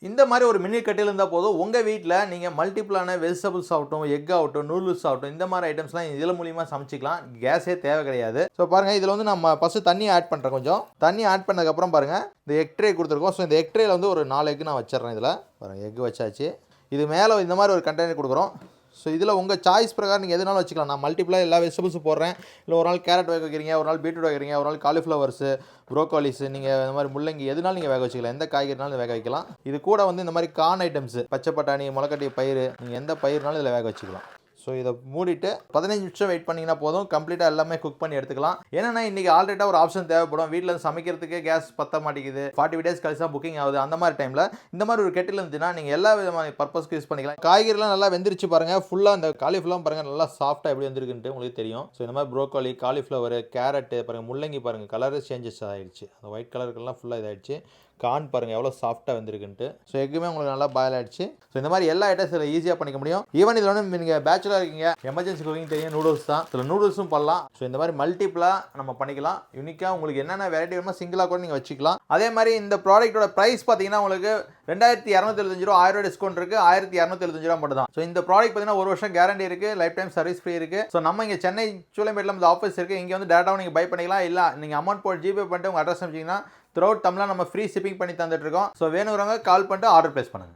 இந்த மாதிரி ஒரு மினி கட்டில் இருந்தால் போதும் உங்கள் வீட்டில் நீங்கள் மல்டிபிளான வெஜிடபிள்ஸ் ஆகட்டும், எக் ஆகட்டும், நூடுல்ஸ் ஆகட்டும், இந்த மாதிரி ஐட்டம்ஸ்லாம் இதில் மூலியமாக சமைச்சிக்கலாம். கேஸே தேவை கிடையாது. ஸோ பாருங்கள், இதில் வந்து நம்ம ஃபஸ்ட்டு தண்ணி ஆட் பண்ணுறேன். கொஞ்சம் தண்ணி ஆட் பண்ணதுக்கப்புறம் பாருங்கள், இந்த எக் ட்ரே கொடுத்துருக்கோம். ஸோ இந்த எக் ட்ரேயில் வந்து ஒரு 4 எக் நான் வச்சிடறேன். இதில் பாருங்கள், எக் வச்சாச்சு. இது மேலே இந்த மாதிரி ஒரு கண்டெய்னர் கொடுக்குறோம். ஸோ இதில் உங்கள் சாய்ஸ் பிரகாரம் நீங்கள் எதுனாலும் வச்சுக்கலாம். நான் மல்டிப்ளாக எல்லா வெஜிடபிள்ஸும் போடுறேன். இல்லை ஒரு நாள் கேரட் வேக வைக்கிறீங்க, ஒரு நாள் பீட்ரூட் வைக்கிறீங்க, ஒரு நாள் காலிஃப்ளவர்ஸு, ப்ரோக்காலிஸு, நீங்கள் இந்த மாதிரி முள்ளங்கி எதுனாலும் நீங்கள் வேக வச்சுக்கலாம். எந்த காய்கறினாலும் வேக வைக்கலாம். இது கூட வந்து இந்த மாதிரி கார்ன் ஐட்டம்ஸு, பச்சை பட்டாணி, முளைக்கட்டிய பயிறு, நீங்கள் எந்த பயிர்னாலும் இதில் வேக வச்சுக்கலாம். ஸோ இதை மூடிட்டு 15 நிமிஷம் வெயிட் பண்ணிங்கன்னா போதும். கம்ப்ளீட்டாக எல்லாமே குக் பண்ணி எடுத்துக்கலாம். ஏன்னா இன்றைக்கி ஆல்ரெடியாக ஒரு ஆப்ஷன் தேவைப்படும். வீட்டில் சமைக்கிறதுக்கே கேஸ் பற்ற மாட்டேங்குது, 45 டேஸ் கழிச்சு தான் புக்கிங் ஆகுது. அந்த மாதிரி டைமில் இந்த மாதிரி ஒரு கெட்டில் இருந்துச்சுன்னா நீங்கள் எல்லா விதமான பர்பஸ்க்கு யூஸ் பண்ணிக்கலாம். காய்கறிலாம் நல்லா வெந்திரிச்சு பாருங்கள். ஃபுல்லாக அந்த காலிஃப்ளவர் பாருங்கள், நல்லா சாஃப்ட்டாக எப்படி வந்திருக்குன்ட்டு உங்களுக்கு தெரியும். ஸோ இந்த மாதிரி ப்ரோக்கோலி, காலிஃப்ளவர், கேரட்டு பாருங்கள், முள்ளங்கி பாருங்கள், கலரே சேஞ்சஸ் ஆகிடுச்சு. அந்த ஒயிட் கலருக்கெல்லாம் ஃபுல்லாக இதாகிடுச்சு. கார்ன் பாருங்கள் எவ்வளோ சாஃப்ட்டாக வந்துருக்குன்ட்டு. ஸோ எக்குமே உங்களுக்கு நல்லா பாயில் ஆகிடுச்சு. ஸோ இந்த மாதிரி எல்லா ஐட்டம்ஸ் இதில் ஈஸியாக பண்ணிக்க முடியும். ஈவன் இதில் வந்து நீங்கள் பேச்சுலர் இருக்கீங்க, எமர்ஜென்சி குக்கிங் தெரியும், நூடுல்ஸ் தான், சில நூடுல்ஸும் பண்ணலாம். ஸோ இந்த மாதிரி மல்டிப்ளாக நம்ம பண்ணிக்கலாம். யூனிக்காக உங்களுக்கு என்னென்ன வெரைட்டி வேணுமோ சிங்கிளாக கூட நீங்கள் வச்சுக்கலாம். அதே மாதிரி இந்த ப்ராடக்ட்டோட ப்ரைஸ் பார்த்தீங்கன்னா உங்களுக்கு 2275 ரூபா, 1000 ரூபா டிஸ்கவுண்ட் இருக்குது, 1275 ரூபா மட்டும் தான். ஸோ இந்த ப்ராடக்ட் பார்த்தீங்கன்னா 1 வருஷம் கேரண்டி இருக்குது, லைஃப் டைம் சர்வீஸ் ஃப்ரீ இருக்குது. ஸோ நம்ம இங்கே சென்னை சூளைமேட்டில் இந்த ஆஃபீஸ் இருக்குது. இங்கே வந்து டேரெக்டாகவும் நீங்கள் பை பண்ணிக்கலாம். இல்லை நீங்கள் அமௌண்ட் போட்டு ஜிபே பண்ணிட்டு உங்கள் அட்ரஸ் அனுப்பிச்சிங்கன்னா த்ரூ அவுட் தமிழ்நாடு நம்ம ஃப்ரீ ஷிப்பிங் பண்ணி தந்துட்டு இருக்கோம். ஸோ வேணுங்கிறவங்க கால் பண்ணிட்டு ஆர்டர் பிளேஸ் பண்ணுங்கள்.